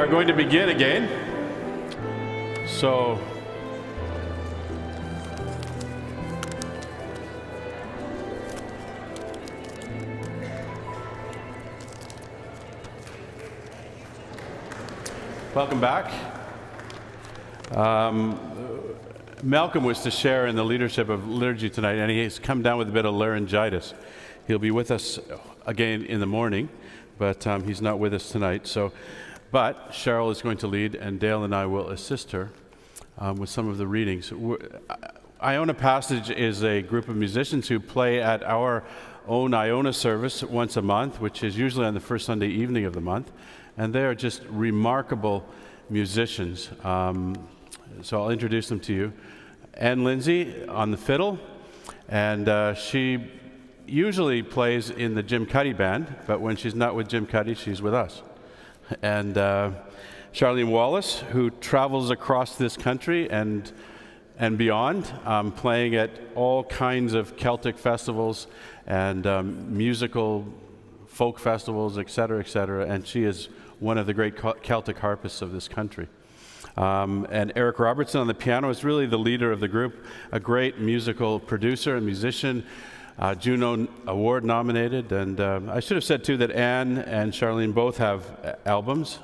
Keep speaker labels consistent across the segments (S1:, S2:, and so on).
S1: are going to begin again. So, welcome back. Malcolm was to share in the leadership of liturgy tonight, and he's come down with a bit of laryngitis. He'll be with us again in the morning, but he's not with us tonight. But Cheryl is going to lead, and Dale and I will assist her with some of the readings. Iona Passage is a group of musicians who play at our own Iona service once a month, which is usually on the first Sunday evening of the month, and they are just remarkable musicians. So I'll introduce them to you. Ann Lindsay on the fiddle, and she usually plays in the Jim Cuddy band, but when she's not with Jim Cuddy, she's with us. And Charlene Wallace, who travels across this country and beyond, playing at all kinds of Celtic festivals and musical folk festivals, et cetera, and she is one of the great Celtic harpists of this country. And Eric Robertson on the piano is really the leader of the group, a great musical producer and musician, Juno Award nominated. And I should have said too that Anne and Charlene both have albums.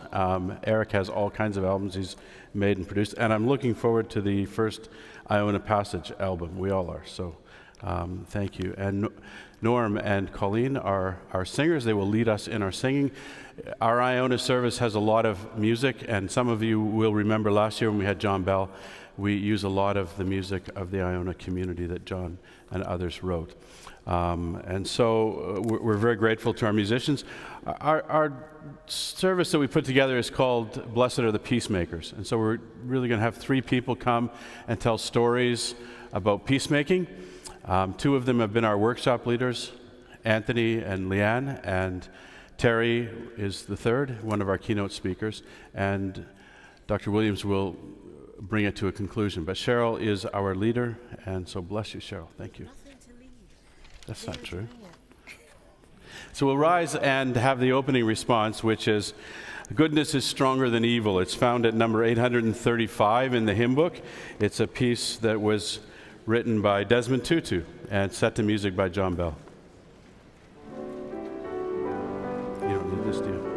S1: Eric has all kinds of albums he's made and produced, and I'm looking forward to the first Iona Passage album. We all are, so thank you. And Norm and Colleen are our singers. They will lead us in our singing. Our Iona service has a lot of music, and some of you will remember last year when we had John Bell, we use a lot of the music of the Iona community that John and others wrote. And so we're very grateful to our musicians. Our service that we put together is called Blessed Are the Peacemakers. And so we're really going to have 3 people come and tell stories about peacemaking. 2 of them have been our workshop leaders, Anthony and Leanne, and Terry is the third, one of our keynote speakers, and Dr. Williams will bring it to a conclusion. But Cheryl is our leader, and so bless you, Cheryl. Thank you.
S2: Nothing to lead.
S1: That's not true. So we'll rise and have the opening response, which is, goodness is stronger than evil. It's found at number 835 in the hymn book. It's a piece that was written by Desmond Tutu and set to music by John Bell. You don't need this, do you?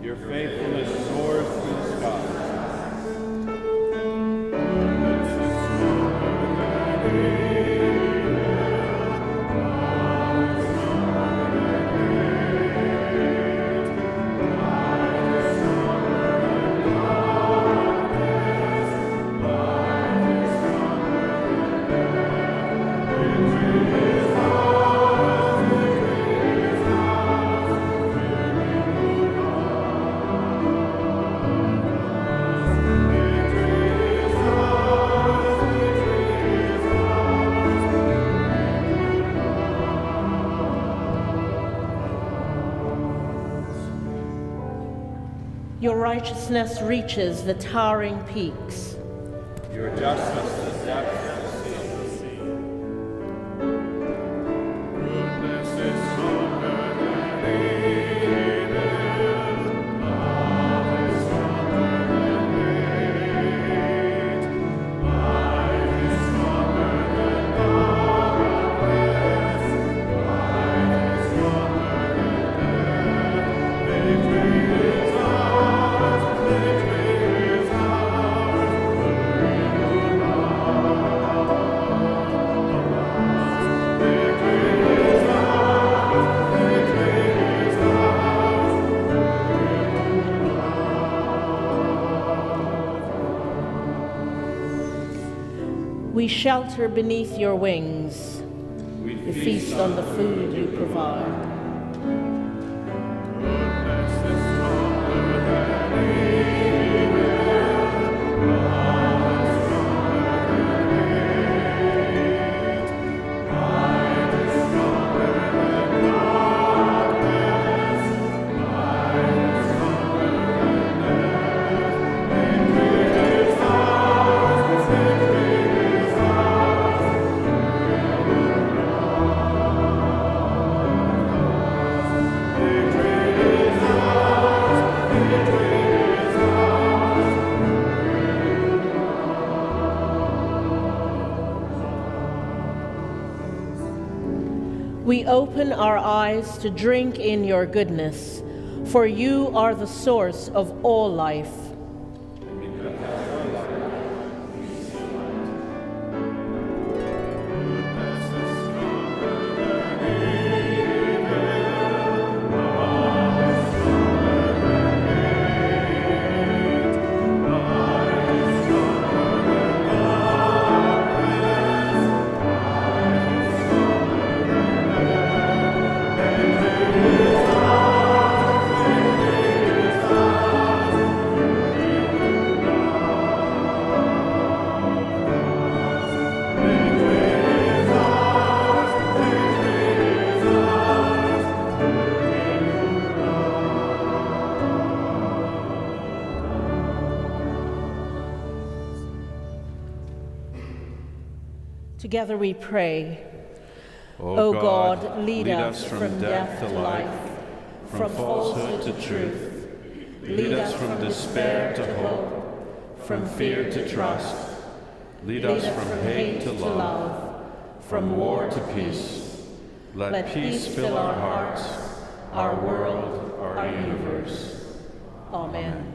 S1: Your faithfulness soars through the skies.
S2: Your righteousness reaches the towering peaks.
S1: Your justice the depths of the sea. Goodness is stronger than evil. Love is stronger than hate. Life is stronger than darkness. Life is stronger than death.
S2: We shelter beneath your wings. We feast on the food you provide. We open our eyes to drink in your goodness, for you are the source of all life. Together we pray. O God, lead us from death to life, from falsehood to truth. Lead us from despair to hope, from fear to trust. Lead us from hate to love, from war to peace. Let peace fill our hearts, our world, our universe. Amen.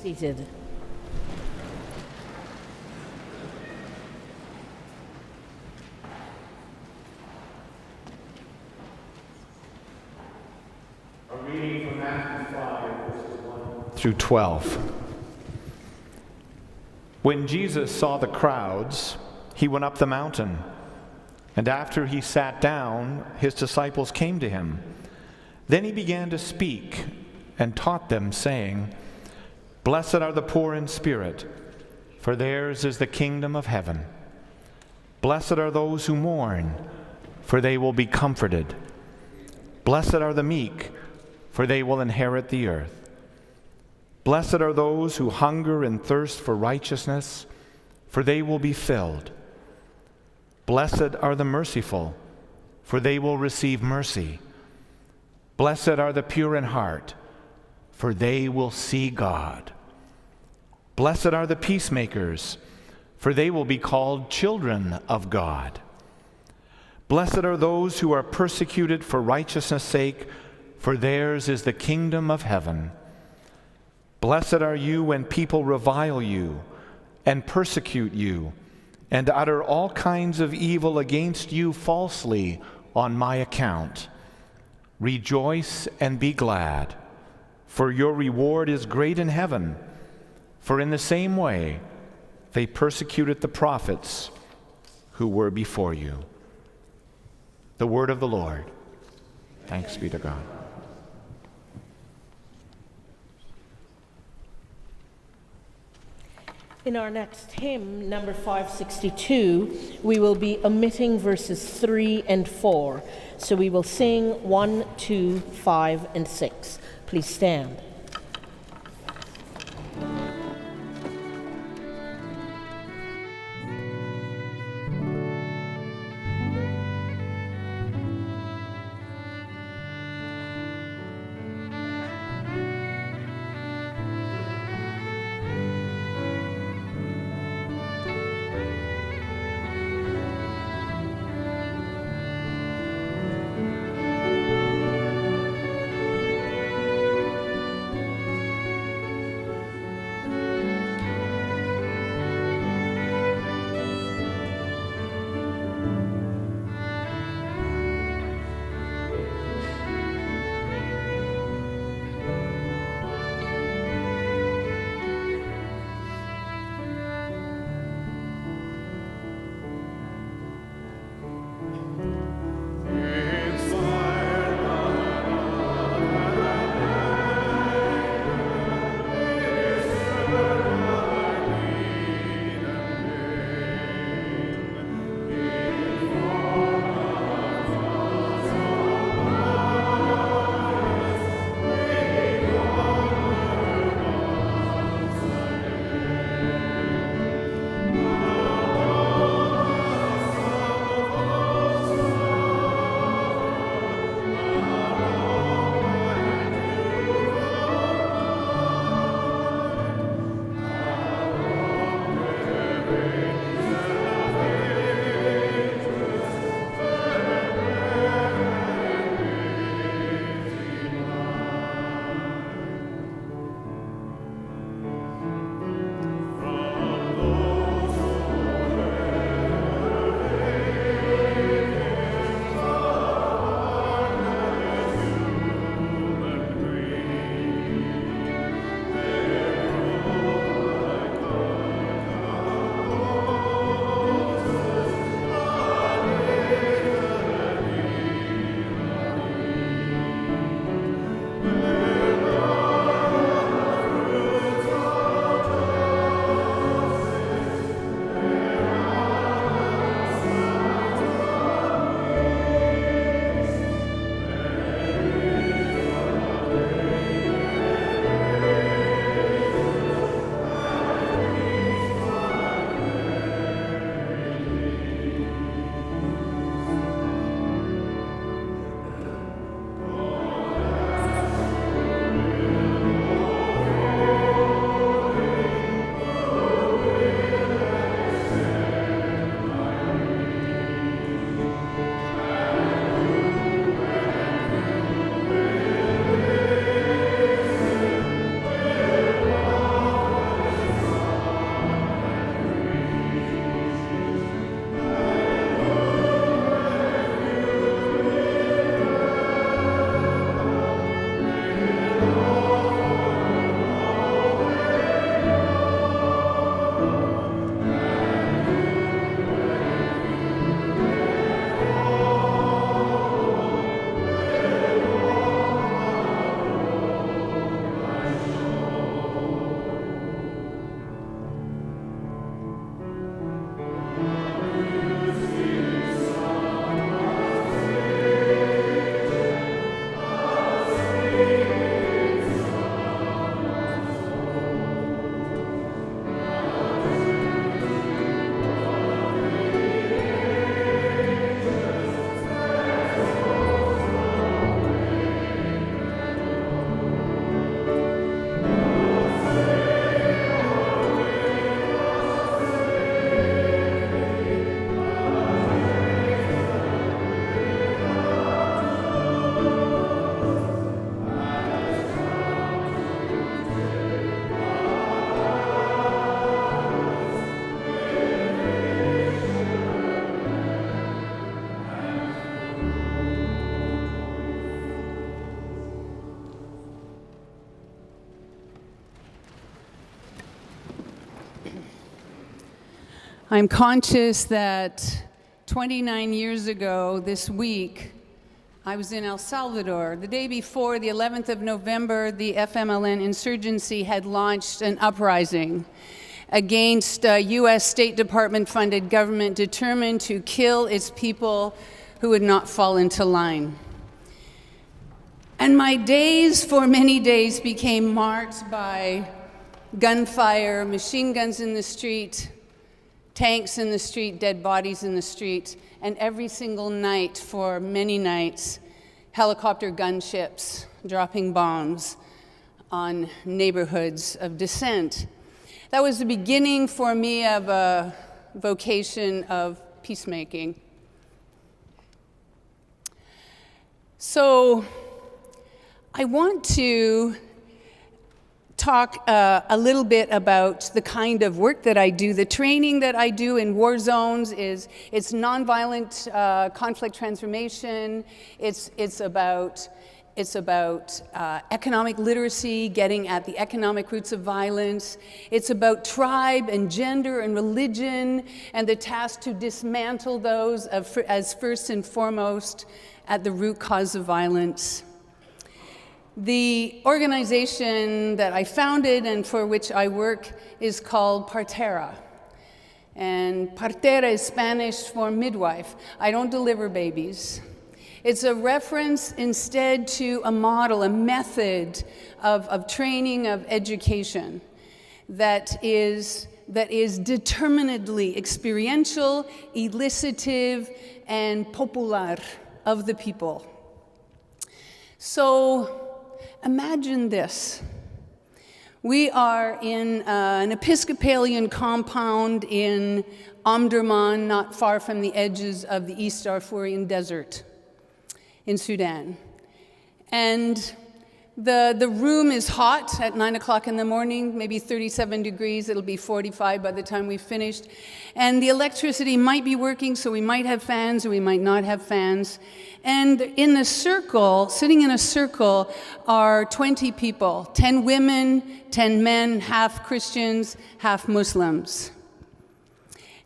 S2: seated.
S3: A reading from Matthew 5, verses 1 through 12. When Jesus saw the crowds, he went up the mountain, and after he sat down, his disciples came to him. Then he began to speak and taught them, saying, "Blessed are the poor in spirit, for theirs is the kingdom of heaven. Blessed are those who mourn, for they will be comforted. Blessed are the meek, for they will inherit the earth. Blessed are those who hunger and thirst for righteousness, for they will be filled. Blessed are the merciful, for they will receive mercy. Blessed are the pure in heart, for they will see God. Blessed are the peacemakers, for they will be called children of God. Blessed are those who are persecuted for righteousness' sake, for theirs is the kingdom of heaven. Blessed are you when people revile you and persecute you and utter all kinds of evil against you falsely on my account. Rejoice and be glad, for your reward is great in heaven. For in the same way they persecuted the prophets who were before you." The word of the Lord. Thanks be to God.
S2: In our next hymn, number 562, we will be omitting verses 3 and 4. So we will sing 1, 2, 5, and 6. Please stand.
S4: I'm conscious that 29 years ago this week, I was in El Salvador. The day before, the 11th of November, the FMLN insurgency had launched an uprising against a U.S. State Department-funded government determined to kill its people who would not fall into line. And my days, for many days, became marked by gunfire, machine guns in the street, tanks in the street, dead bodies in the street, and every single night for many nights, helicopter gunships dropping bombs on neighborhoods of dissent. That was the beginning for me of a vocation of peacemaking. So I want to talk a little bit about the kind of work that I do. The training that I do in war zones it's nonviolent conflict transformation. It's about economic literacy, getting at the economic roots of violence. It's about tribe and gender and religion and the task to dismantle those as first and foremost at the root cause of violence. The organization that I founded and for which I work is called Partera. And Partera is Spanish for midwife. I don't deliver babies. It's a reference instead to a model, a method of training, of education that is determinedly experiential, elicitive, and popular of the people. So imagine this. We are in an Episcopalian compound in Omdurman, not far from the edges of the East Darfurian Desert in Sudan. And the room is hot at 9 o'clock in the morning, maybe 37 degrees. It'll be 45 by the time we've finished. And the electricity might be working, so we might have fans or we might not have fans. And in a circle, sitting in a circle, are 20 people, 10 women, 10 men, half Christians, half Muslims.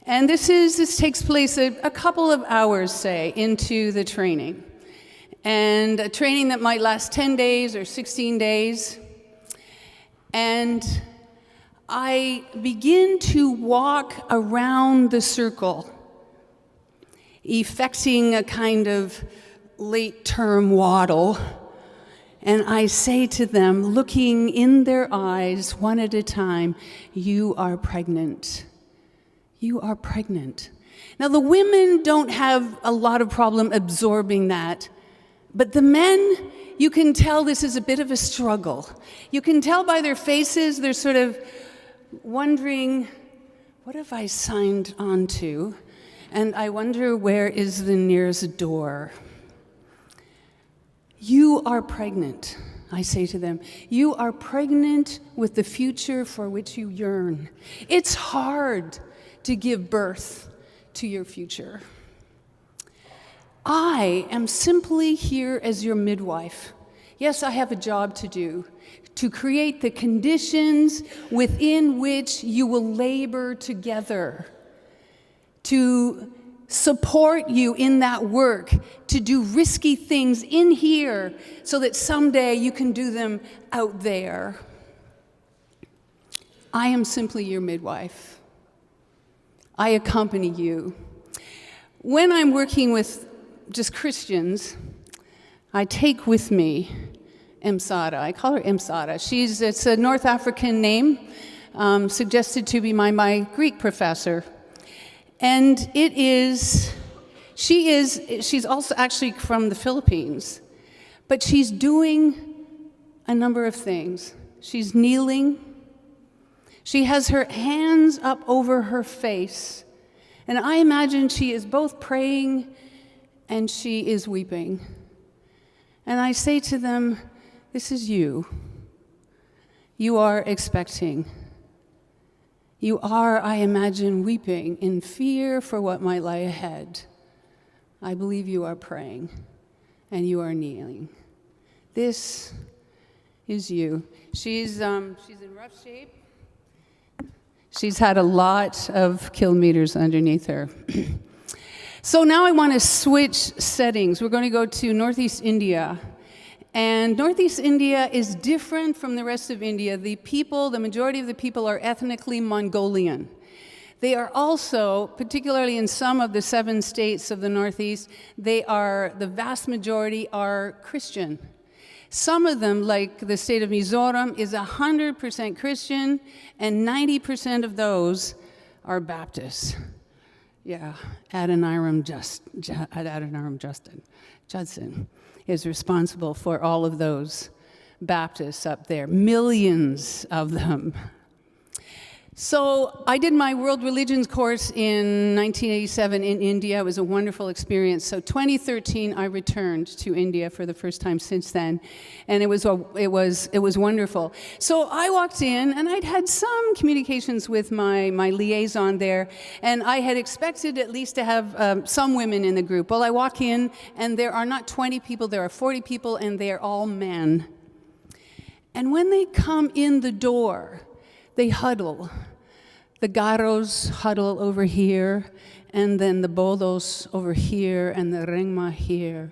S4: And this takes place a couple of hours, say, into the training. And a training that might last 10 days or 16 days. And I begin to walk around the circle, effecting a kind of late-term waddle. And I say to them, looking in their eyes one at a time, "You are pregnant. You are pregnant." Now, the women don't have a lot of problem absorbing that. But the men, you can tell this is a bit of a struggle. You can tell by their faces, they're sort of wondering, what have I signed on to? And I wonder, where is the nearest door? You are pregnant, I say to them. You are pregnant with the future for which you yearn. It's hard to give birth to your future. I am simply here as your midwife. Yes, I have a job to do, to create the conditions within which you will labor together, to support you in that work, to do risky things in here so that someday you can do them out there. I am simply your midwife. I accompany you. When I'm working with just Christians, I take with me Msara. I call her Msara. It's a North African name, suggested to be my Greek professor. And she's also actually from the Philippines, but she's doing a number of things. She's kneeling. She has her hands up over her face. And I imagine she is both praying and she is weeping. And I say to them, this is you. You are expecting. You are, I imagine, weeping in fear for what might lie ahead. I believe you are praying and you are kneeling. This is you. She's in rough shape. She's had a lot of kilometers underneath her. So now I want to switch settings. We're going to go to Northeast India. And Northeast India is different from the rest of India. The majority of the people are ethnically Mongolian. They are also, particularly in some of the 7 states of the Northeast, the vast majority are Christian. Some of them, like the state of Mizoram, is 100% Christian, and 90% of those are Baptists. Yeah, Adoniram Judson is responsible for all of those Baptists up there, millions of them. So I did my world religions course in 1987 in India. It was a wonderful experience. So 2013, I returned to India for the first time since then, and it was wonderful. So I walked in, and I'd had some communications with my liaison there, and I had expected at least to have some women in the group. Well, I walk in, and there are not 20 people, there are 40 people, and they are all men. And when they come in the door, they huddle. The Garos huddle over here, and then the Bodos over here, and the Rengma here,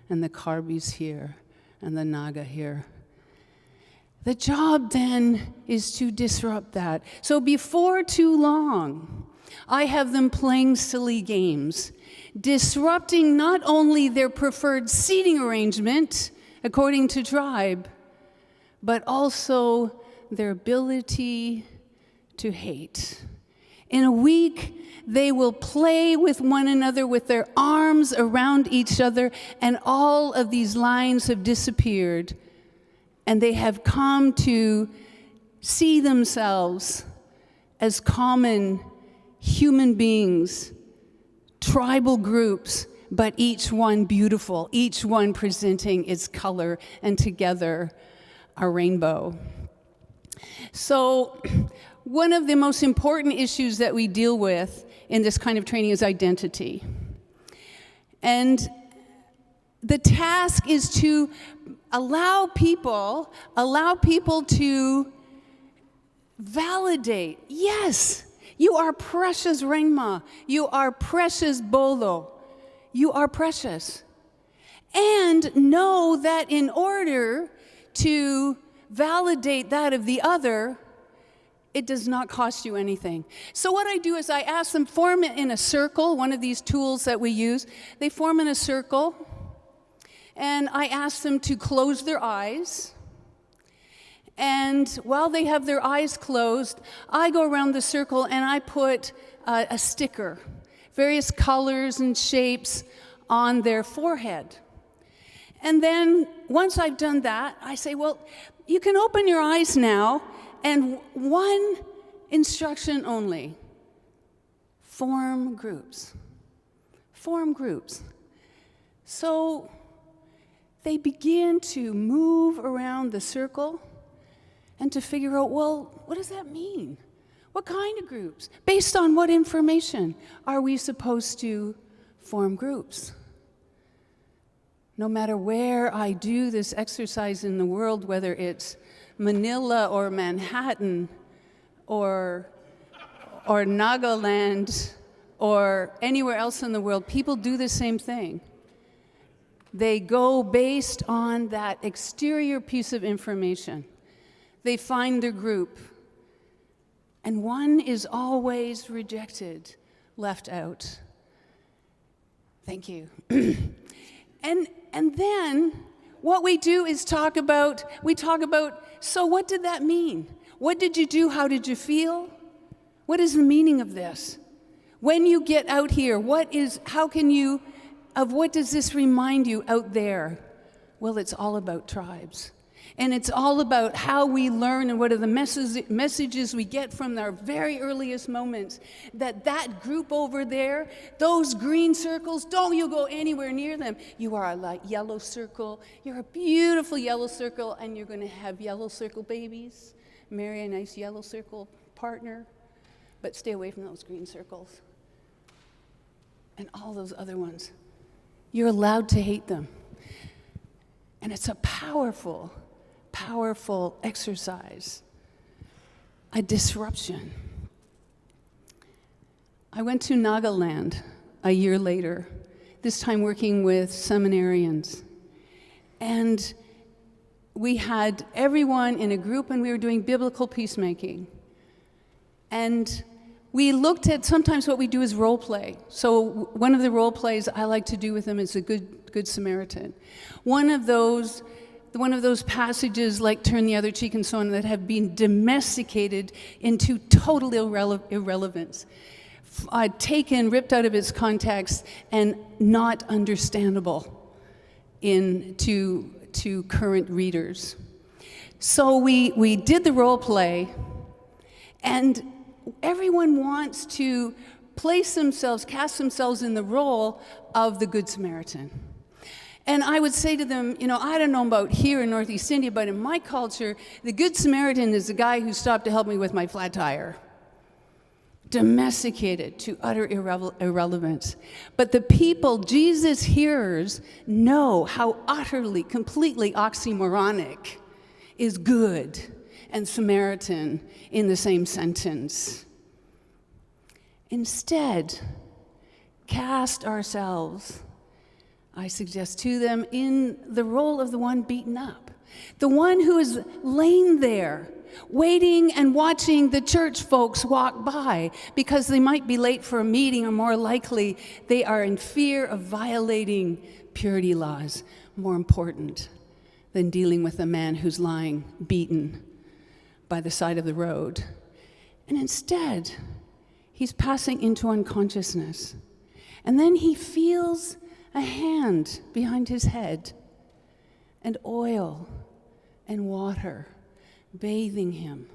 S4: and the Karbis here, and the Naga here. The job then is to disrupt that. So before too long, I have them playing silly games, disrupting not only their preferred seating arrangement according to tribe, but also their ability to hate. In a week, they will play with one another with their arms around each other, and all of these lines have disappeared, and they have come to see themselves as common human beings, tribal groups, but each one beautiful, each one presenting its color, and together a rainbow. So one of the most important issues that we deal with in this kind of training is identity. And the task is to allow people to validate, yes, you are precious Rengma, you are precious Bolo, you are precious. And know that in order to validate that of the other, it does not cost you anything. So what I do is I ask them, form it in a circle, one of these tools that we use. They form in a circle, and I ask them to close their eyes. And while they have their eyes closed, I go around the circle and I put a sticker, various colors and shapes on their forehead. And then once I've done that, I say, well, you can open your eyes now, and one instruction only: form groups. Form groups. So they begin to move around the circle and to figure out, well, what does that mean? What kind of groups? Based on what information are we supposed to form groups? No matter where I do this exercise in the world, whether it's Manila or Manhattan or Nagaland or anywhere else in the world, people do the same thing. They go based on that exterior piece of information. They find their group, and one is always rejected, left out. Thank you. And then what we do is talk about, so what did that mean? What did you do? How did you feel? What is the meaning of this? When you get out here, what does this remind you out there? Well, it's all about tribes. And it's all about how we learn and what are the messages we get from our very earliest moments. That group over there, those green circles, don't you go anywhere near them. You are a light yellow circle. You're a beautiful yellow circle, and you're going to have yellow circle babies. Marry a nice yellow circle partner, but stay away from those green circles. And all those other ones. You're allowed to hate them. And it's a powerful exercise, a disruption. I went to Nagaland a year later, this time working with seminarians. And we had everyone in a group, and we were doing biblical peacemaking. And we looked at, sometimes what we do is role play. So one of the role plays I like to do with them is a Good Samaritan. One of those passages like turn the other cheek and so on that have been domesticated into total irrelevance, taken, ripped out of its context, and not understandable to current readers. So we did the role play, and everyone wants to cast themselves in the role of the Good Samaritan. And I would say to them, I don't know about here in Northeast India, but in my culture, the Good Samaritan is the guy who stopped to help me with my flat tire. Domesticated to utter irrelevance. But the people, Jesus' hearers, know how utterly, completely oxymoronic is good and Samaritan in the same sentence. Instead, cast ourselves, I suggest to them, in the role of the one beaten up, the one who is laying there, waiting and watching the church folks walk by because they might be late for a meeting, or more likely they are in fear of violating purity laws, more important than dealing with a man who's lying beaten by the side of the road. And instead, he's passing into unconsciousness. And then he feels a hand behind his head, and oil and water bathing him.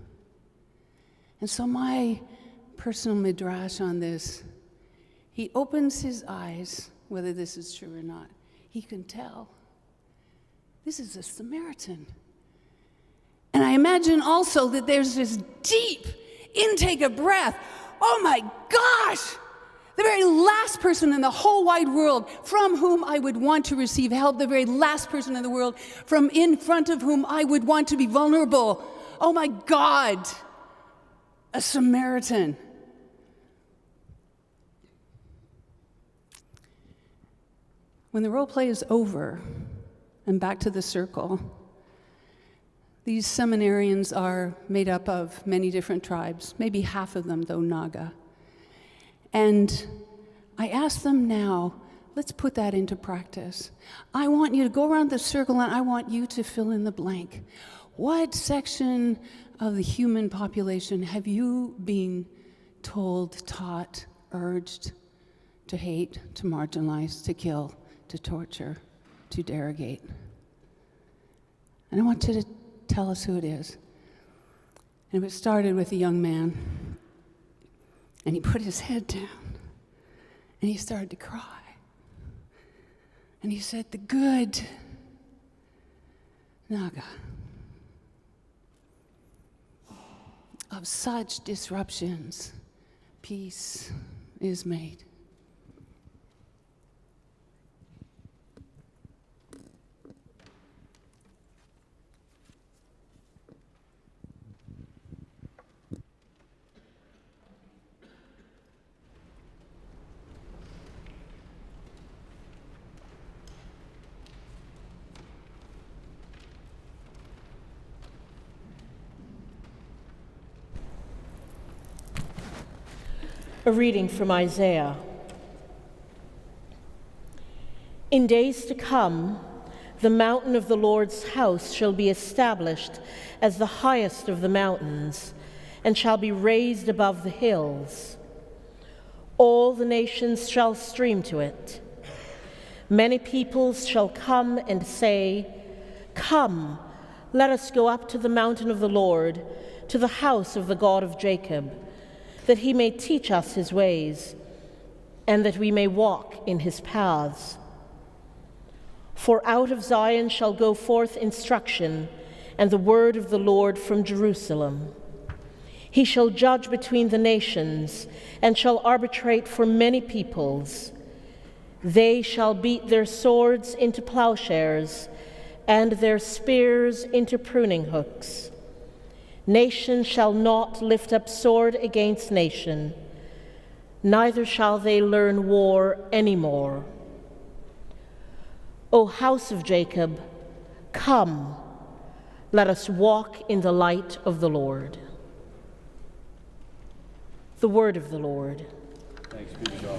S4: And so my personal midrash on this, he opens his eyes, whether this is true or not, he can tell. This is a Samaritan. And I imagine also that there's this deep intake of breath. Oh my gosh! The very last person in the whole wide world from whom I would want to receive help, the very last person in the world from in front of whom I would want to be vulnerable. Oh my God, a Samaritan. When the role play is over and back to the circle, these seminarians are made up of many different tribes, maybe half of them, though, Naga. And I ask them now, let's put that into practice. I want you to go around the circle, and I want you to fill in the blank. What section of the human population have you been told, taught, urged to hate, to marginalize, to kill, to torture, to derogate? And I want you to tell us who it is. And it started with a young man. And he put his head down, and he started to cry. And he said, the good Naga of such disruptions, peace is made.
S5: A reading from Isaiah. In days to come, the mountain of the Lord's house shall be established as the highest of the mountains, and shall be raised above the hills. All the nations shall stream to it. Many peoples shall come and say, come, let us go up to the mountain of the Lord, to the house of the God of Jacob, that he may teach us his ways, and that we may walk in his paths. For out of Zion shall go forth instruction, and the word of the Lord from Jerusalem. He shall judge between the nations, and shall arbitrate for many peoples. They shall beat their swords into plowshares, and their spears into pruning hooks. Nation shall not lift up sword against nation, neither shall they learn war anymore. O house of Jacob, come, let us walk in the light of the Lord. The word of the Lord.
S1: Thanks be to God.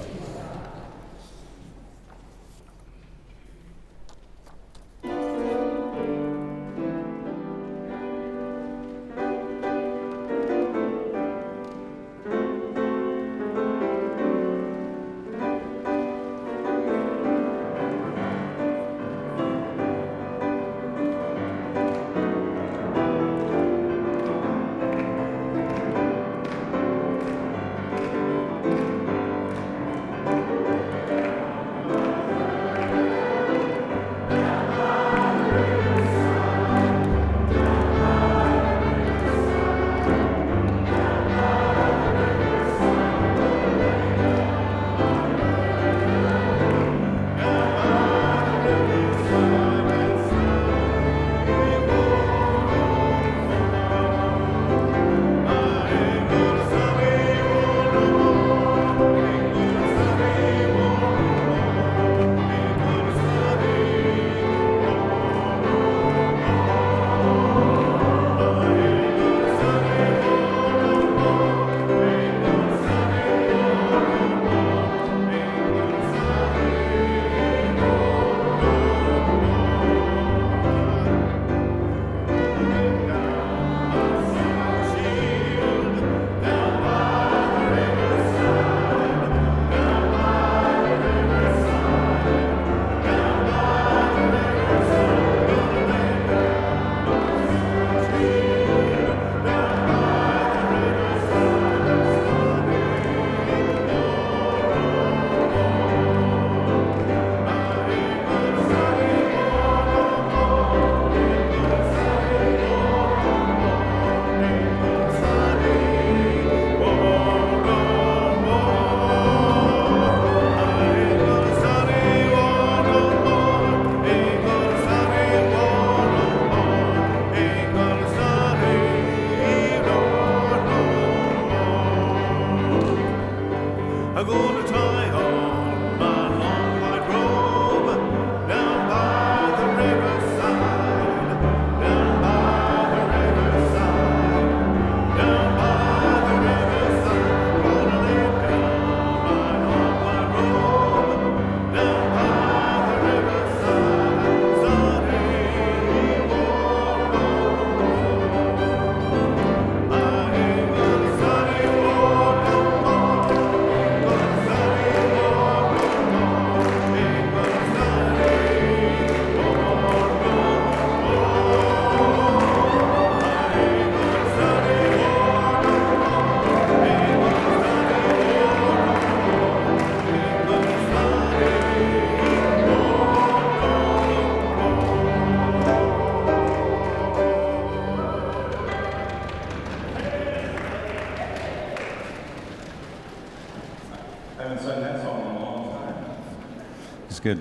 S6: Good.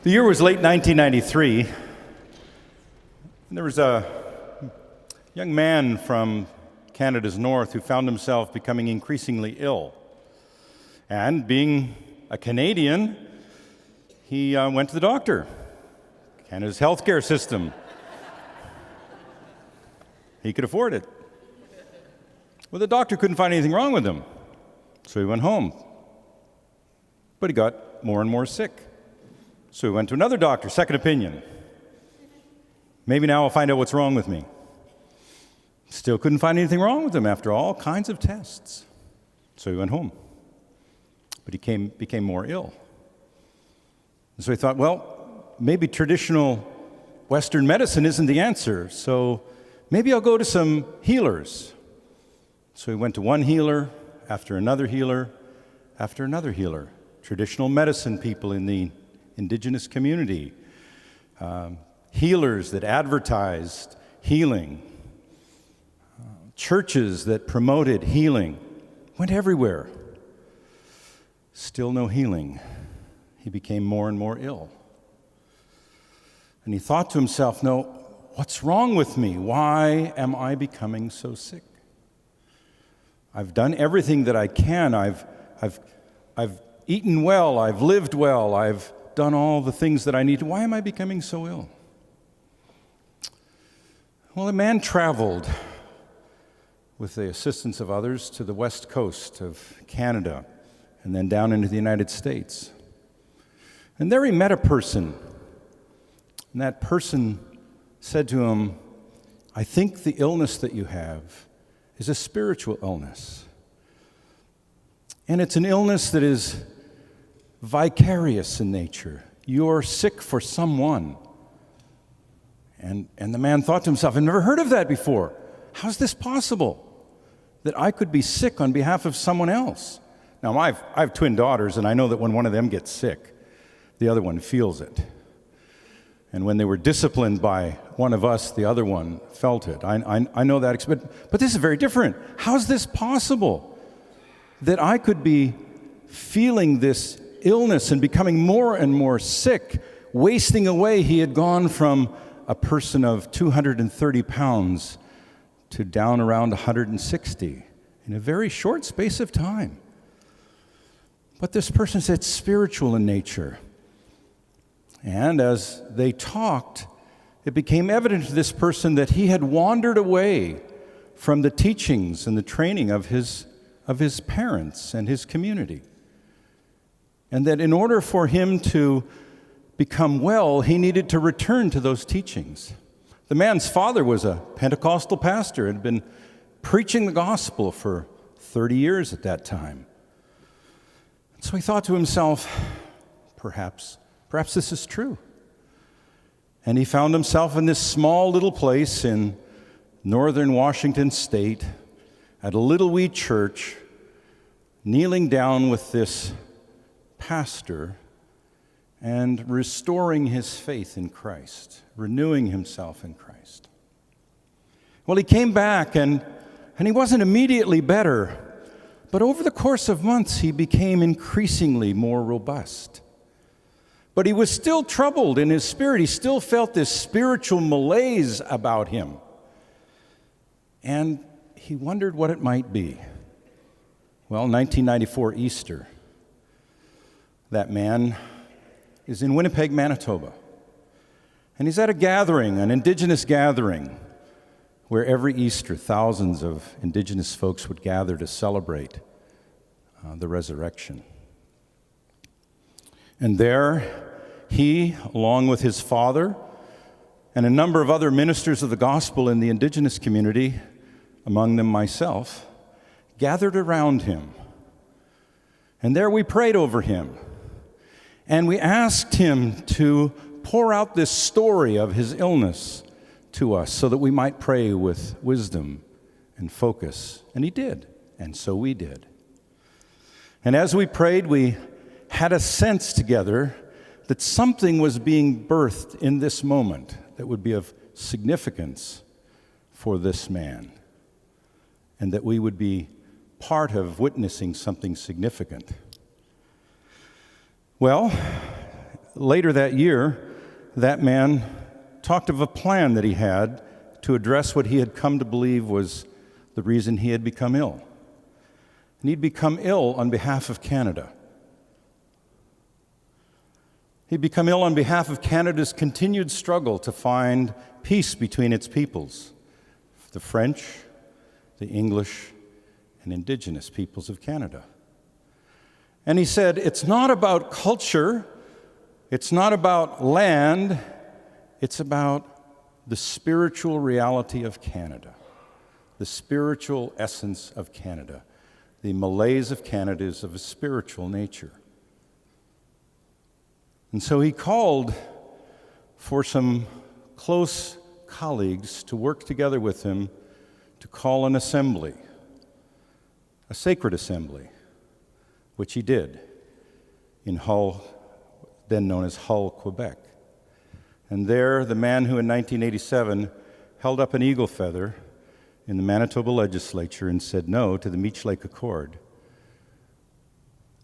S6: The year was late 1993, and there was a young man from Canada's north who found himself becoming increasingly ill. And being a Canadian, he went to the doctor, Canada's healthcare system. He could afford it. Well, the doctor couldn't find anything wrong with him, so he went home. But he got more and more sick. So he went to another doctor, second opinion. Maybe now I'll find out what's wrong with me. Still couldn't find anything wrong with him after all kinds of tests. So he went home. But he became more ill. And so he thought, well, maybe traditional Western medicine isn't the answer, so maybe I'll go to some healers. So he went to one healer, after another healer, after another healer. Traditional medicine people in the indigenous community, healers that advertised healing, churches that promoted healing, went everywhere. Still no healing. He became more and more ill. And he thought to himself, no, what's wrong with me? Why am I becoming so sick? I've done everything that I can. I've eaten well. I've lived well. I've done all the things that I need to. Why am I becoming so ill? Well, a man traveled with the assistance of others to the west coast of Canada and then down into the United States. And there he met a person. And that person said to him, I think the illness that you have is a spiritual illness. And it's an illness that is vicarious in nature. You're sick for someone. And the man thought to himself, I've never heard of that before. How's this possible? That I could be sick on behalf of someone else? Now, I have twin daughters, and I know that when one of them gets sick, the other one feels it. And when they were disciplined by one of us, the other one felt it. I know that, but this is very different. How's this possible? That I could be feeling this illness and becoming more and more sick, wasting away. He had gone from a person of 230 pounds to down around 160 in a very short space of time. But this person said it's spiritual in nature. And as they talked, it became evident to this person that he had wandered away from the teachings and the training of his parents and his community. And that in order for him to become well, he needed to return to those teachings. The man's father was a Pentecostal pastor and had been preaching the gospel for 30 years at that time. So he thought to himself, perhaps this is true. And he found himself in this small little place in northern Washington state at a little wee church, kneeling down with this pastor and restoring his faith in Christ, renewing himself in Christ. Well, he came back and he wasn't immediately better, but over the course of months, he became increasingly more robust. But he was still troubled in his spirit. He still felt this spiritual malaise about him. And he wondered what it might be. Well, 1994 Easter, that man is in Winnipeg, Manitoba. And he's at a gathering, an Indigenous gathering, where every Easter thousands of Indigenous folks would gather to celebrate the resurrection. And there, he, along with his father, and a number of other ministers of the gospel in the Indigenous community, among them myself, gathered around him. And there we prayed over him. And we asked him to pour out this story of his illness to us so that we might pray with wisdom and focus. And he did, and so we did. And as we prayed, we had a sense together that something was being birthed in this moment that would be of significance for this man, and that we would be part of witnessing something significant. Well, later that year, that man talked of a plan that he had to address what he had come to believe was the reason he had become ill. And he'd become ill on behalf of Canada. He'd become ill on behalf of Canada's continued struggle to find peace between its peoples, the French, the English, and Indigenous peoples of Canada. And he said, it's not about culture, it's not about land, it's about the spiritual reality of Canada, the spiritual essence of Canada. The malaise of Canada is of a spiritual nature. And so he called for some close colleagues to work together with him to call an assembly, a sacred assembly, which he did in Hull, then known as Hull, Quebec. And there, the man who in 1987 held up an eagle feather in the Manitoba legislature and said no to the Meech Lake Accord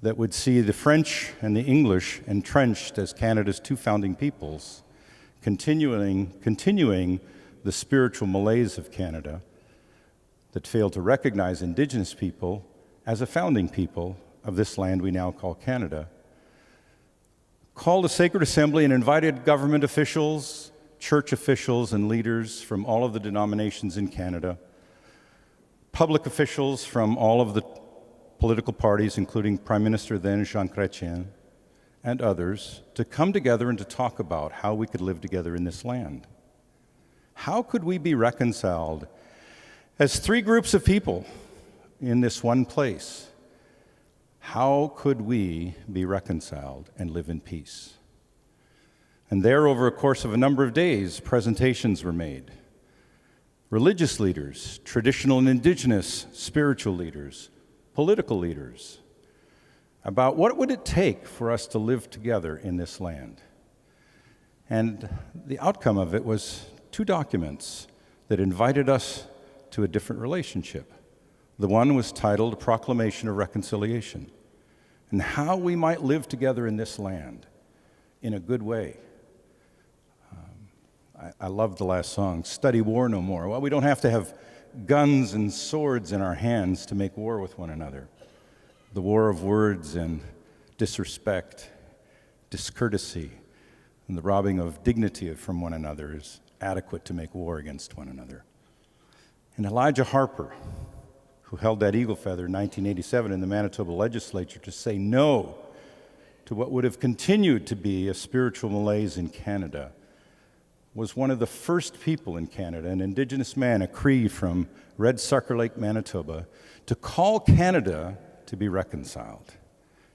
S6: that would see the French and the English entrenched as Canada's two founding peoples, continuing the spiritual malaise of Canada, that failed to recognize Indigenous people as a founding people of this land we now call Canada, called a sacred assembly and invited government officials, church officials, and leaders from all of the denominations in Canada, public officials from all of the political parties, including Prime Minister then Jean Chrétien, and others, to come together and to talk about how we could live together in this land. How could we be reconciled as three groups of people in this one place? How could we be reconciled and live in peace? And there, over a course of a number of days, presentations were made. Religious leaders, traditional and indigenous spiritual leaders, political leaders, about what would it take for us to live together in this land. And the outcome of it was 2 documents that invited us to a different relationship. The one was titled A Proclamation of Reconciliation, and how we might live together in this land in a good way. I love the last song, Study War No More. Well, we don't have to have guns and swords in our hands to make war with one another. The war of words and disrespect, discourtesy, and the robbing of dignity from one another is adequate to make war against one another. And Elijah Harper, who held that eagle feather in 1987 in the Manitoba legislature to say no to what would have continued to be a spiritual malaise in Canada, was one of the first people in Canada, an Indigenous man, a Cree from Red Sucker Lake, Manitoba, to call Canada to be reconciled,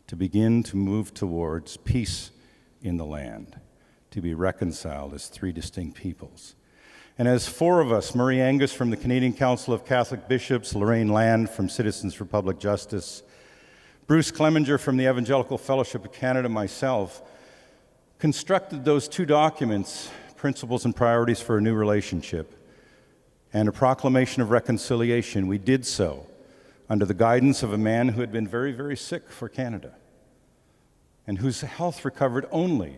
S6: to begin to move towards peace in the land, to be reconciled as 3 distinct peoples. And as 4 of us, Murray Angus from the Canadian Council of Catholic Bishops, Lorraine Land from Citizens for Public Justice, Bruce Clemenger from the Evangelical Fellowship of Canada, myself, constructed those 2 documents, Principles and Priorities for a New Relationship, and a Proclamation of Reconciliation. We did so under the guidance of a man who had been very, very sick for Canada, and whose health recovered only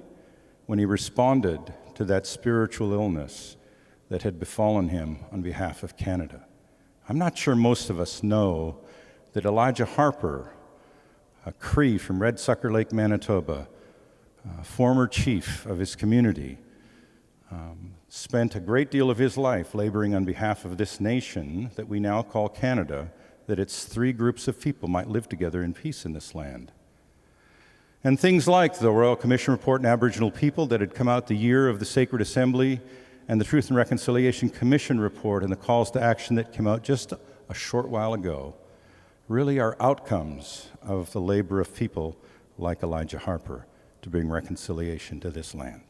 S6: when he responded to that spiritual illness that had befallen him on behalf of Canada. I'm not sure most of us know that Elijah Harper, a Cree from Red Sucker Lake, Manitoba, former chief of his community, spent a great deal of his life laboring on behalf of this nation that we now call Canada, that its 3 groups of people might live together in peace in this land. And things like the Royal Commission Report on Aboriginal People that had come out the year of the Sacred Assembly, and the Truth and Reconciliation Commission Report and the calls to action that came out just a short while ago, really are outcomes of the labor of people like Elijah Harper to bring reconciliation to this land.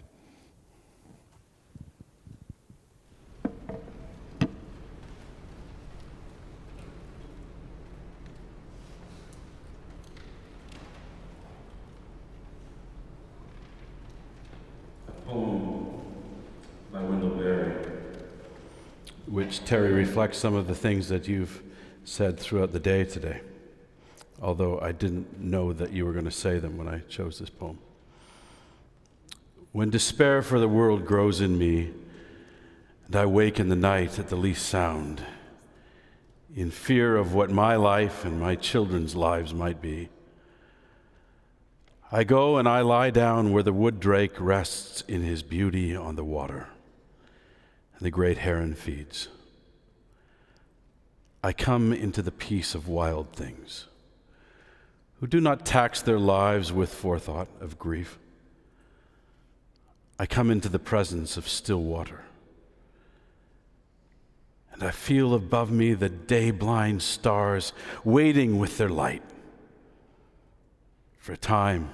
S1: Which, Terry, reflects some of the things that you've said throughout the day today, although I didn't know that you were going to say them when I chose this poem. When despair for the world grows in me, and I wake in the night at the least sound, in fear of what my life and my children's lives might be, I go and I lie down where the wood drake rests in his beauty on the water, and the great heron feeds. I come into the peace of wild things, who do not tax their lives with forethought of grief. I come into the presence of still water, and I feel above me the day-blind stars waiting with their light. For a time,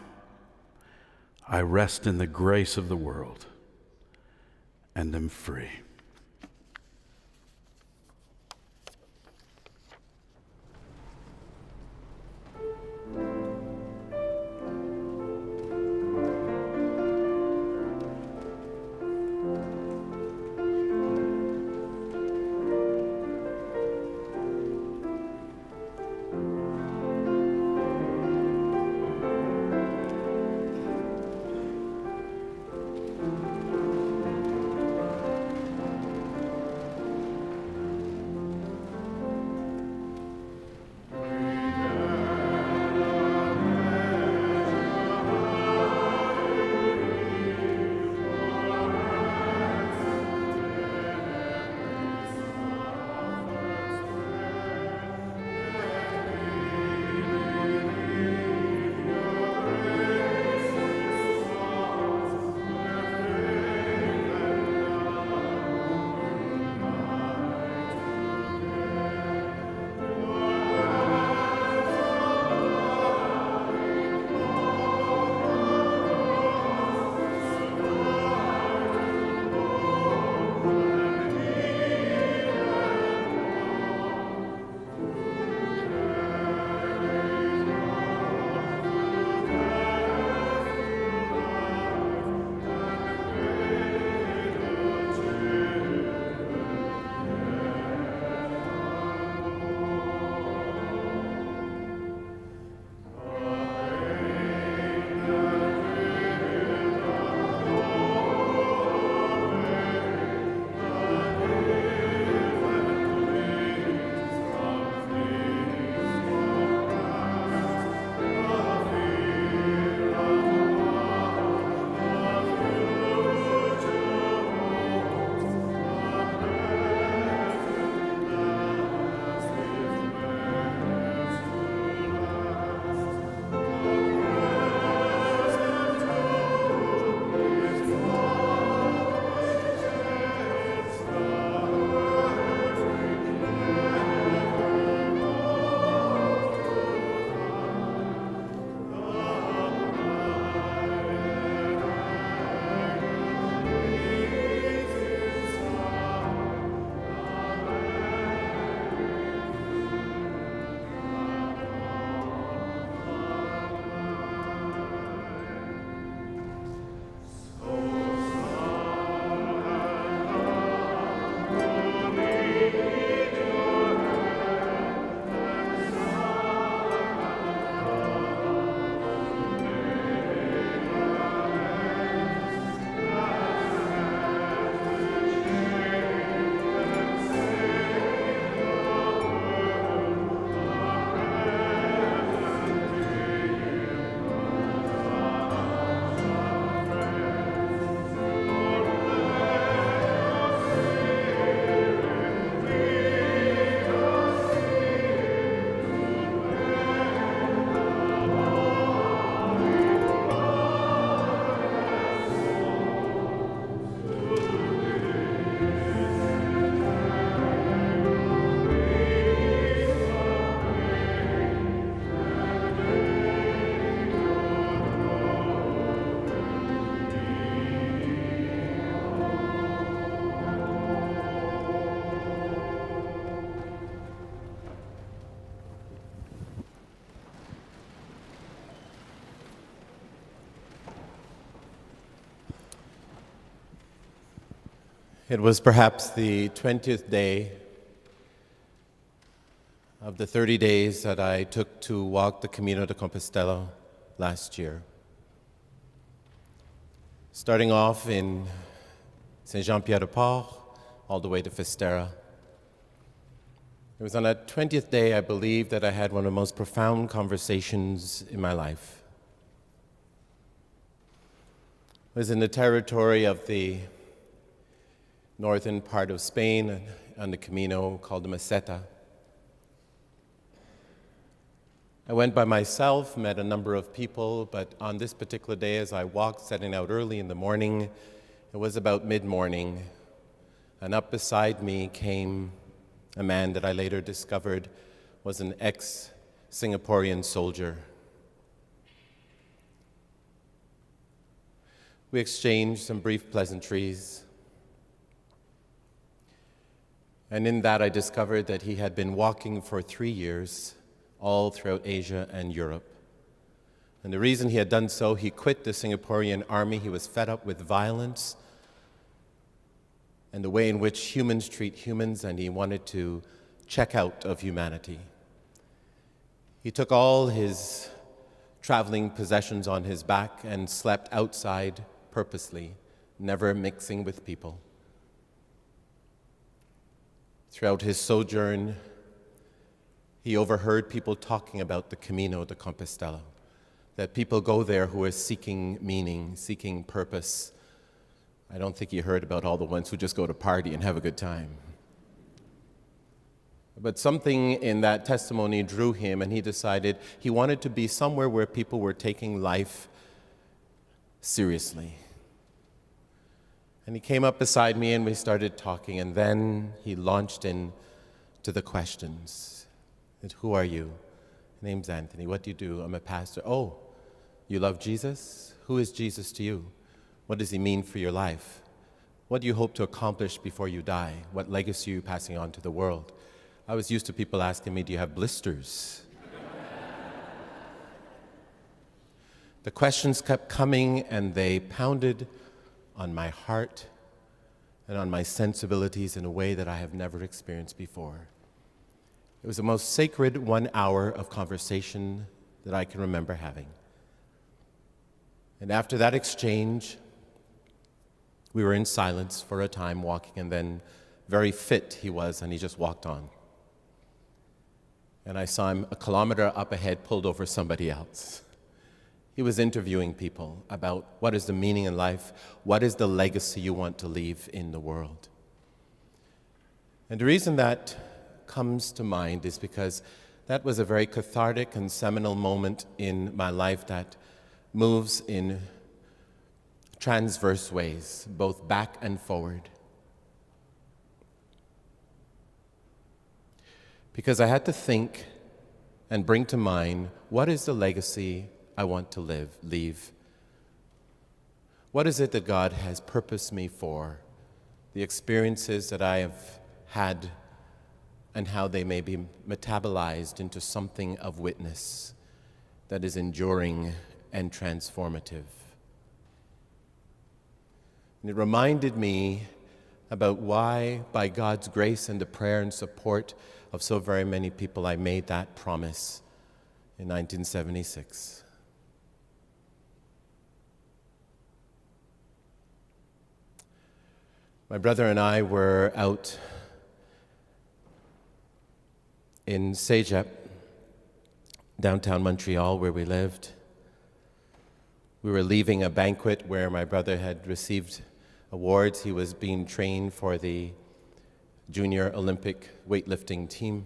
S1: I rest in the grace of the world and am free.
S7: It was perhaps the 20th day of the 30 days that I took to walk the Camino de Compostela last year. Starting off in Saint-Jean-Pied-de-Port, all the way to Festera. It was on that 20th day, I believe, that I had one of the most profound conversations in my life. It was in the territory of the northern part of Spain, on the Camino called the Meseta. I went by myself, met a number of people, but on this particular day, as I walked, setting out early in the morning, it was about mid-morning, and up beside me came a man that I later discovered was an ex-Singaporean soldier. We exchanged some brief pleasantries, and in that I discovered that he had been walking for 3 years all throughout Asia and Europe. And the reason he had done so, he quit the Singaporean army. He was fed up with violence and the way in which humans treat humans, and he wanted to check out of humanity. He took all his traveling possessions on his back and slept outside purposely, never mixing with people. Throughout his sojourn, he overheard people talking about the Camino de Compostela, that people go there who are seeking meaning, seeking purpose. I don't think he heard about all the ones who just go to party and have a good time. But something in that testimony drew him, and he decided he wanted to be somewhere where people were taking life seriously. And he came up beside me and we started talking, and then he launched into the questions. Who are you? My name's Anthony. What do you do? I'm a pastor. Oh, you love Jesus? Who is Jesus to you? What does he mean for your life? What do you hope to accomplish before you die? What legacy are you passing on to the world? I was used to people asking me, do you have blisters? The questions kept coming, and they pounded on my heart and on my sensibilities in a way that I have never experienced before. It was the most sacred 1 hour of conversation that I can remember having. And after that exchange, we were in silence for a time walking, and then very fit he was, and he just walked on. And I saw him a kilometer up ahead, pulled over somebody else. He was interviewing people about what is the meaning in life, what is the legacy you want to leave in the world. And the reason that comes to mind is because that was a very cathartic and seminal moment in my life that moves in transverse ways, both back and forward. Because I had to think and bring to mind, what is the legacy I want to leave? What is it that God has purposed me for? The experiences that I have had and how they may be metabolized into something of witness that is enduring and transformative. And it reminded me about why, by God's grace and the prayer and support of so very many people, I made that promise in 1976. My brother and I were out in Cégep, downtown Montreal, where we lived. We were leaving a banquet where my brother had received awards. He was being trained for the junior Olympic weightlifting team.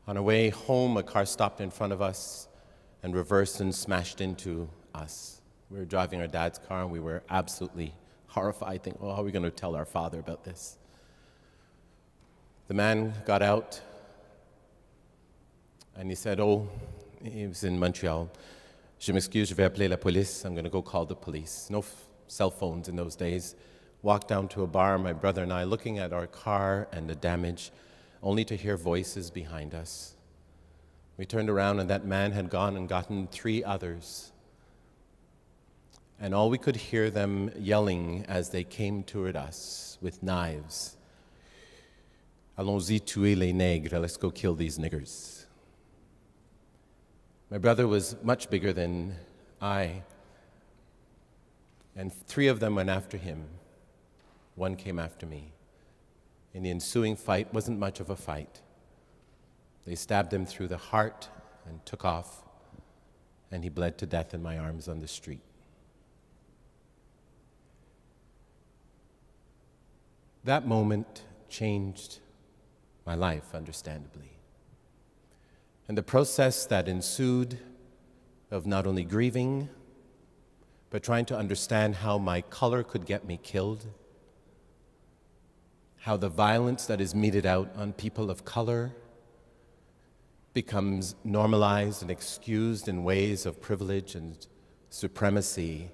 S7: On our way home, a car stopped in front of us and reversed and smashed into us. We were driving our dad's car, and we were absolutely horrified, thinking, oh, how are we going to tell our father about this? The man got out, and he said, oh, he was in Montreal, je m'excuse, je vais appeler la police. I'm going to go call the police. No cell phones in those days. Walked down to a bar, my brother and I, looking at our car and the damage, only to hear voices behind us. We turned around, and that man had gone and gotten 3 others. and all we could hear them yelling as they came toward us with knives. Allons-y tuer les nègres, let's go kill these niggers. My brother was much bigger than I, and 3 of them went after him. 1 came after me. In the ensuing fight, wasn't much of a fight. They stabbed him through the heart and took off, and he bled to death in my arms on the street. That moment changed my life, understandably. And the process that ensued of not only grieving, but trying to understand how my color could get me killed, how the violence that is meted out on people of color becomes normalized and excused in ways of privilege and supremacy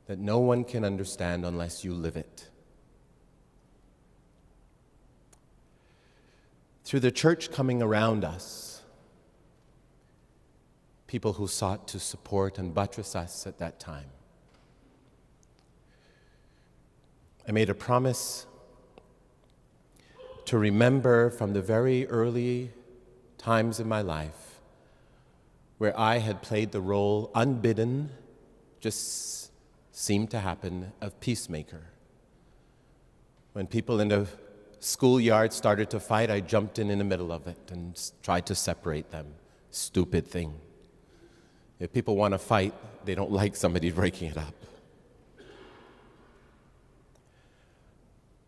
S7: that no one can understand unless you live it. Through the church coming around us, people who sought to support and buttress us at that time, I made a promise to remember from the very early times in my life where I had played the role unbidden, just seemed to happen, of peacemaker. When people in the schoolyard started to fight, I jumped in the middle of it and tried to separate them. Stupid thing. If people want to fight, they don't like somebody breaking it up.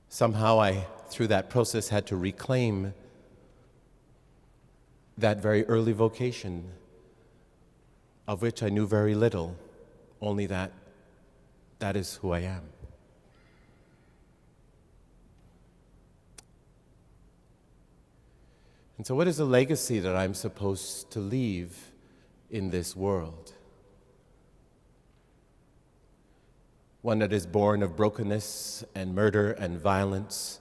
S7: Somehow I, through that process, had to reclaim that very early vocation, of which I knew very little, only that is who I am. And so what is the legacy that I'm supposed to leave in this world? One that is born of brokenness and murder and violence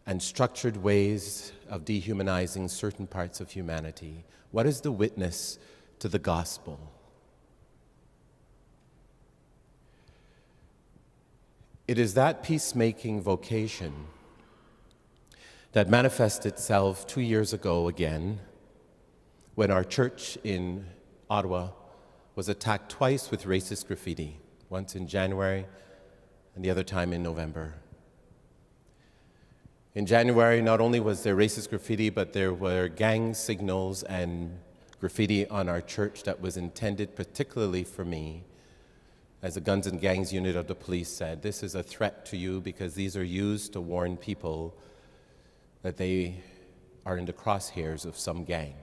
S7: and structured ways of dehumanizing certain parts of humanity. What is the witness to the gospel? It is that peacemaking vocation that manifested itself 2 years ago again, when our church in Ottawa was attacked twice with racist graffiti, once in January and the other time in November. In January, not only was there racist graffiti, but there were gang signals and graffiti on our church that was intended particularly for me. As the Guns and Gangs unit of the police said, this is a threat to you because these are used to warn people that they are in the crosshairs of some gang.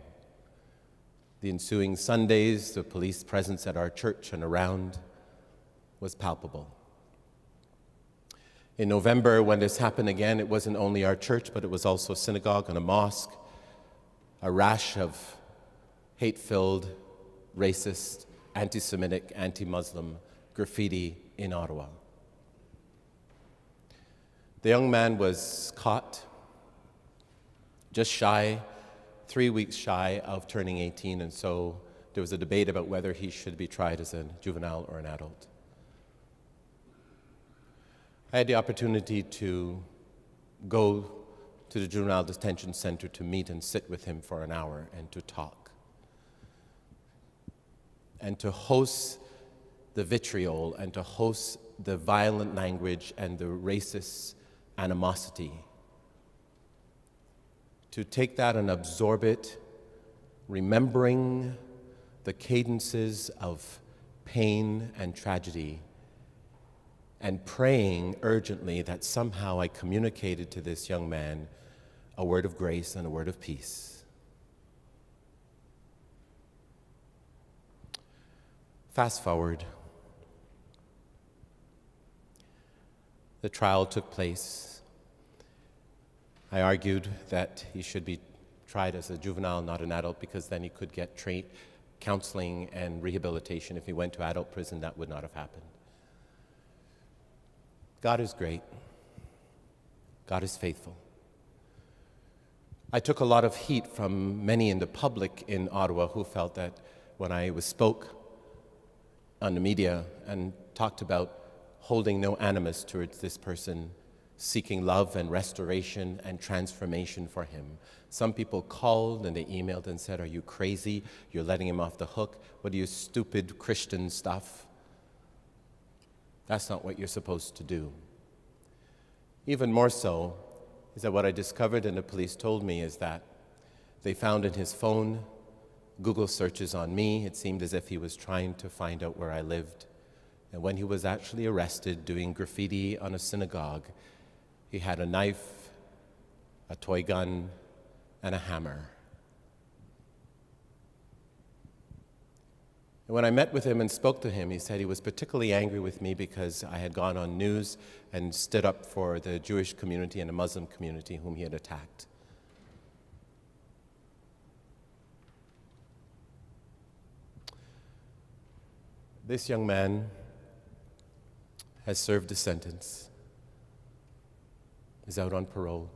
S7: The ensuing Sundays, the police presence at our church and around was palpable. In November, when this happened again, it wasn't only our church, but it was also a synagogue and a mosque, a rash of hate-filled, racist, anti-Semitic, anti-Muslim graffiti in Ottawa. The young man was caught just shy, 3 weeks shy of turning 18, and so there was a debate about whether he should be tried as a juvenile or an adult. I had the opportunity to go to the juvenile detention center to meet and sit with him for an hour and to talk, and to host the vitriol and to host the violent language and the racist animosity. To take that and absorb it, remembering the cadences of pain and tragedy, and praying urgently that somehow I communicated to this young man a word of grace and a word of peace. Fast forward. The trial took place. I argued that he should be tried as a juvenile, not an adult, because then he could get counseling and rehabilitation. If he went to adult prison, that would not have happened. God is great. God is faithful. I took a lot of heat from many in the public in Ottawa who felt that when I spoke on the media and talked about holding no animus towards this person, seeking love and restoration and transformation for him. Some people called and they emailed and said, "Are you crazy? You're letting him off the hook. What are you, stupid Christian stuff?" That's not what you're supposed to do. Even more so is that what I discovered and the police told me is that they found in his phone Google searches on me. It seemed as if he was trying to find out where I lived. And when he was actually arrested doing graffiti on a synagogue, he had a knife, a toy gun, and a hammer. And when I met with him and spoke to him, he said he was particularly angry with me because I had gone on news and stood up for the Jewish community and the Muslim community whom he had attacked. This young man has served a sentence, is out on parole.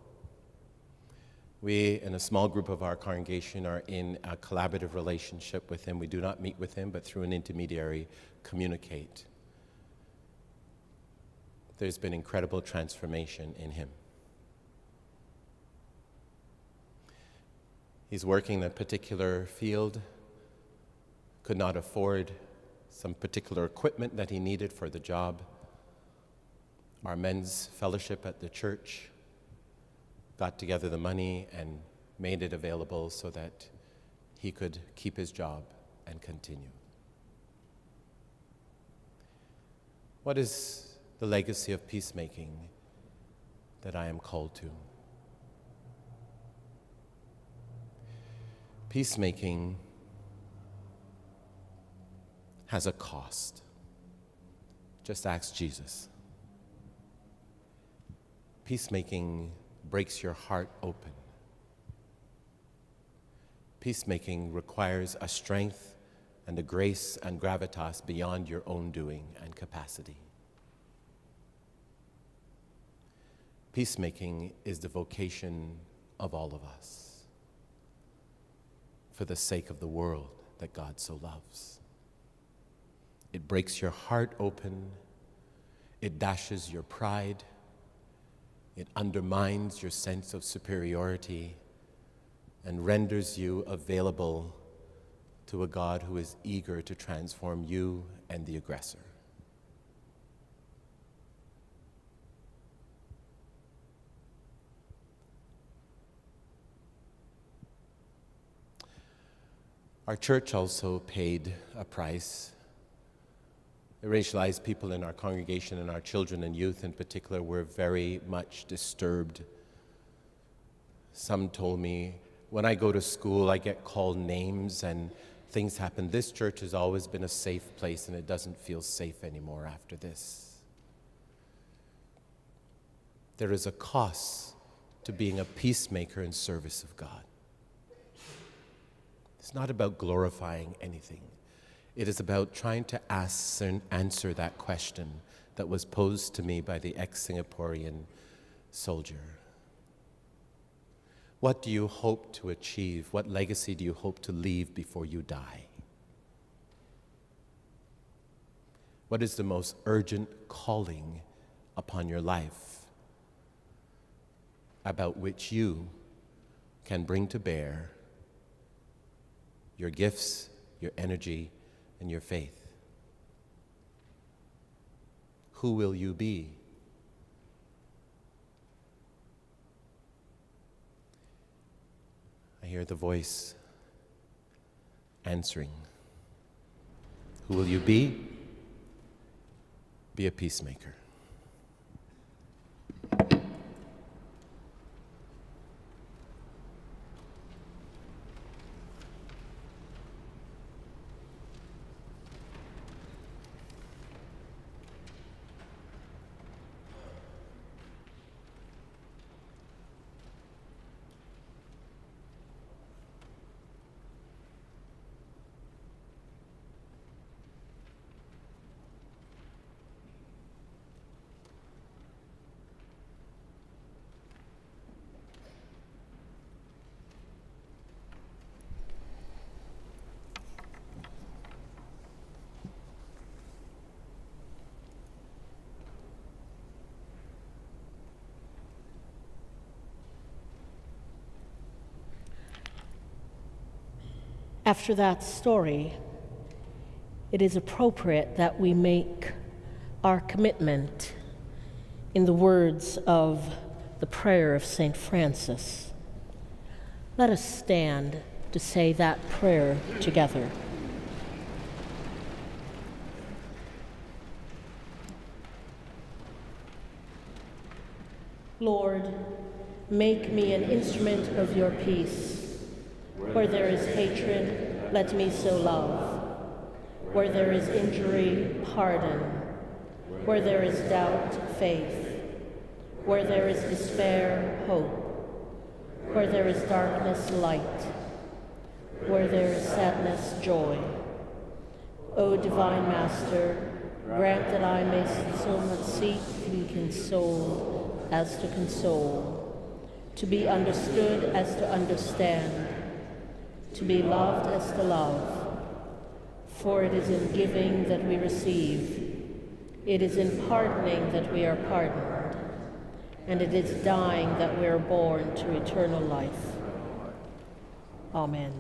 S7: We, in a small group of our congregation, are in a collaborative relationship with him. We do not meet with him, but through an intermediary, communicate. There's been incredible transformation in him. He's working in a particular field, could not afford some particular equipment that he needed for the job. Our men's fellowship at the church got together the money and made it available so that he could keep his job and continue. What is the legacy of peacemaking that I am called to? Peacemaking has a cost. Just ask Jesus. Peacemaking breaks your heart open. Peacemaking requires a strength and a grace and gravitas beyond your own doing and capacity. Peacemaking is the vocation of all of us for the sake of the world that God so loves. It breaks your heart open. It dashes your pride. It undermines your sense of superiority and renders you available to a God who is eager to transform you and the aggressor. Our church also paid a price. The racialized people in our congregation and our children and youth in particular were very much disturbed. Some told me, when I go to school, I get called names and things happen. This church has always been a safe place, and it doesn't feel safe anymore after this. There is a cost to being a peacemaker in service of God. It's not about glorifying anything. It is about trying to ask and answer that question that was posed to me by the ex-Singaporean soldier. What do you hope to achieve? What legacy do you hope to leave before you die? What is the most urgent calling upon your life about which you can bring to bear your gifts, your energy, and your faith? Who will you be? I hear the voice answering. Who will you be? Be a peacemaker.
S5: After that story, it is appropriate that we make our commitment in the words of the prayer of St. Francis. Let us stand to say that prayer together. Lord, make me an instrument of your peace. Where there is hatred, let me so love. Where there is injury, pardon. Where there is doubt, faith. Where there is despair, hope. Where there is darkness, light. Where there is sadness, joy. O divine Master, grant that I may so much seek to be consoled as to console, to be understood as to understand, to be loved as to love. For it is in giving that we receive, it is in pardoning that we are pardoned, and it is dying that we are born to eternal life. Amen.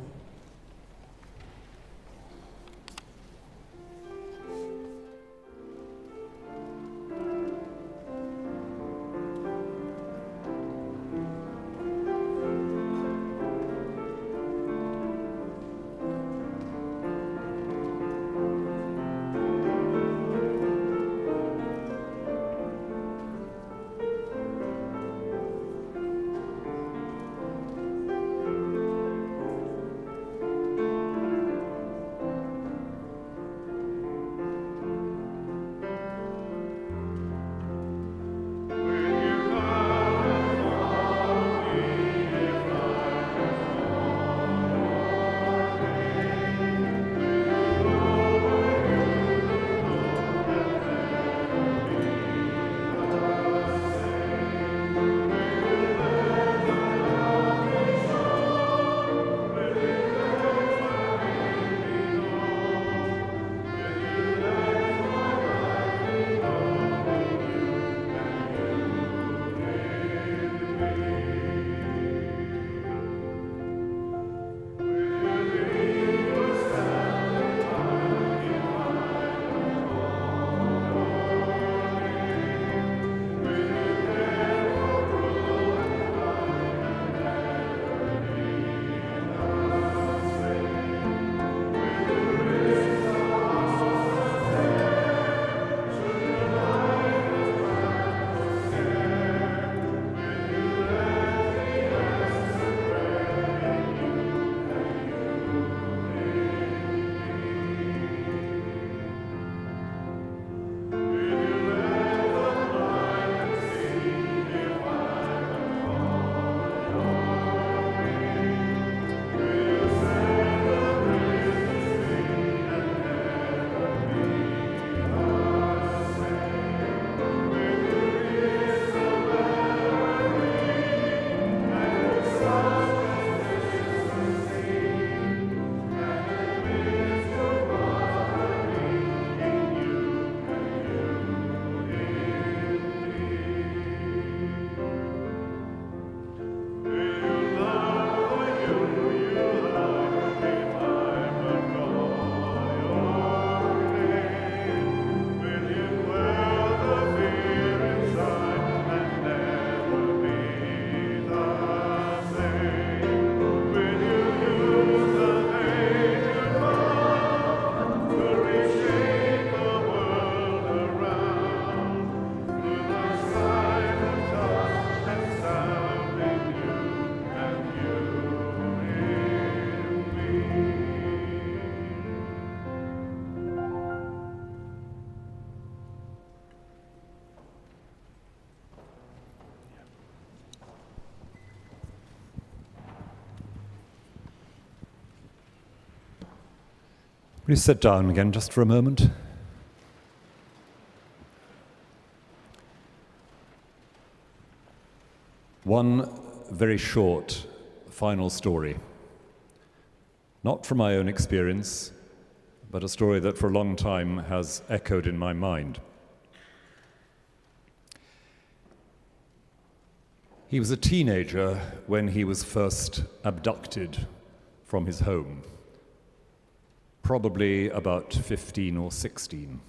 S8: Please sit down again just for a moment. One very short final story, not from my own experience, but a story that for a long time has echoed in my mind. He was a teenager when he was first abducted from his home probably about 15 or 16,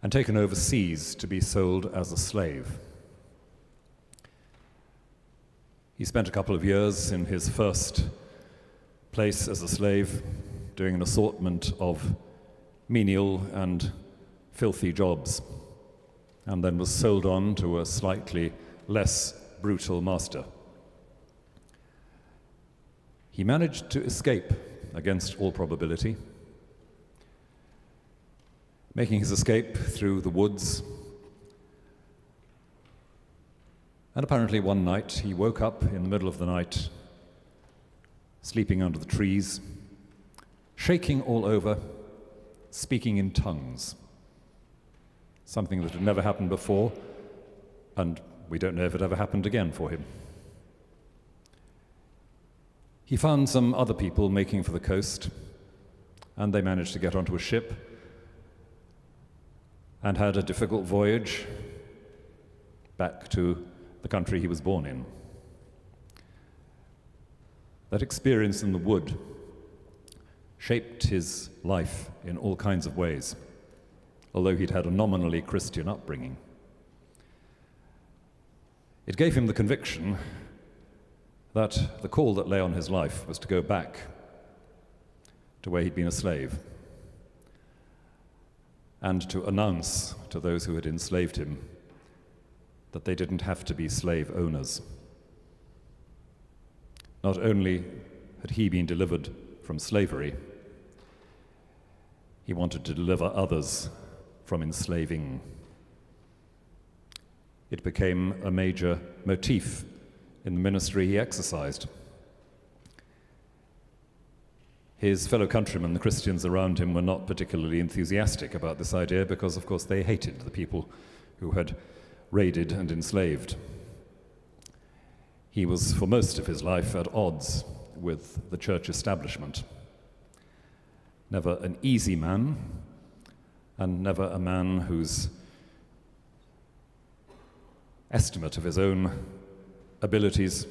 S8: and taken overseas to be sold as a slave. He spent a couple of years in his first place as a slave, doing an assortment of menial and filthy jobs, and then was sold on to a slightly less brutal master. He managed to escape against all probability, making his escape through the woods. And apparently one night he woke up in the middle of the night, sleeping under the trees, shaking all over, speaking in tongues. Something that had never happened before, and we don't know if it ever happened again for him. He found some other people making for the coast, and they managed to get onto a ship and had a difficult voyage back to the country he was born in. That experience in the wood shaped his life in all kinds of ways, although he'd had a nominally Christian upbringing. It gave him the conviction that the call that lay on his life was to go back to where he'd been a slave and to announce to those who had enslaved him that they didn't have to be slave owners. Not only had he been delivered from slavery, he wanted to deliver others from enslaving. It became a major motif in the ministry he exercised. His fellow countrymen, the Christians around him, were not particularly enthusiastic about this idea because, of course, they hated the people who had raided and enslaved. He was, for most of his life, at odds with the church establishment. Never an easy man, and never a man whose estimate of his own abilities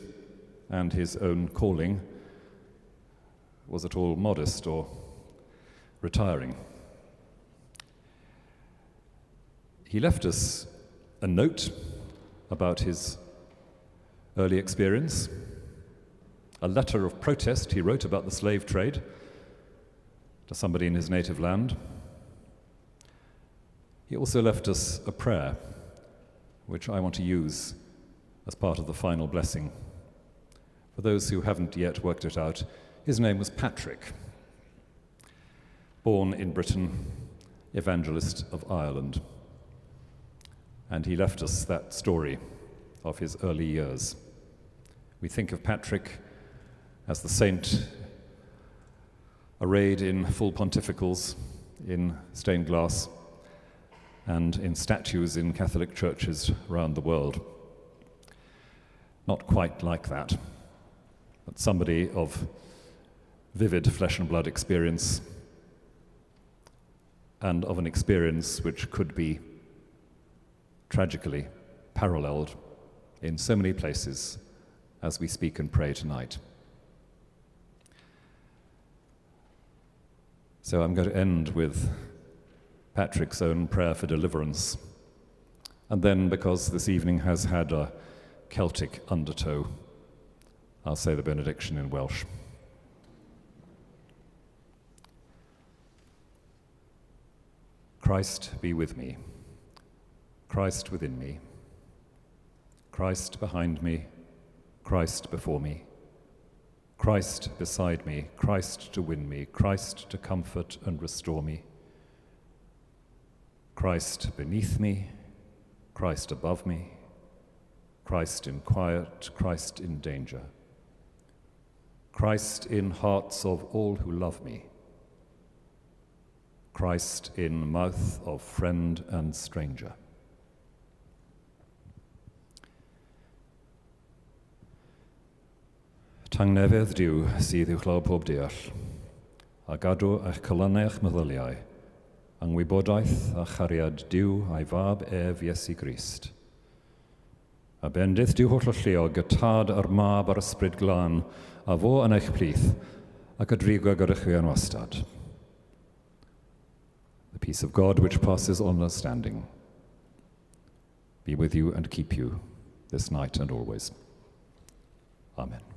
S8: and his own calling was at all modest or retiring. He left us a note about his early experience, a letter of protest he wrote about the slave trade to somebody in his native land. He also left us a prayer, which I want to use as part of the final blessing. For those who haven't yet worked it out, his name was Patrick, born in Britain, evangelist of Ireland. And he left us that story of his early years. We think of Patrick as the saint arrayed in full pontificals, in stained glass, and in statues in Catholic churches around the world. Not quite like that, but somebody of vivid flesh and blood experience, and of an experience which could be tragically paralleled in so many places as we speak and pray tonight. So I'm going to end with Patrick's own prayer for deliverance, and then, because this evening has had a Celtic undertow, I'll say the benediction in Welsh. Christ be with me, Christ within me, Christ behind me, Christ before me, Christ beside me, Christ to win me, Christ to comfort and restore me, Christ beneath me, Christ above me, Christ in quiet, Christ in danger, Christ in hearts of all who love me, Christ in mouth of friend and stranger. Tangnefedd Duw sydd uwchlaw pob deall, a gadw eich colonnau eich meddyliau, yng ngwybodaeth a chariad Duw a'i fab ef Iesu Grist. A bendith Duw holl o lleo, gytad ar mab ar ysbryd glân, a fo yn eich plith, ac a drígo go an wastad. The peace of God, which passes all understanding, be with you and keep you this night and always. Amen.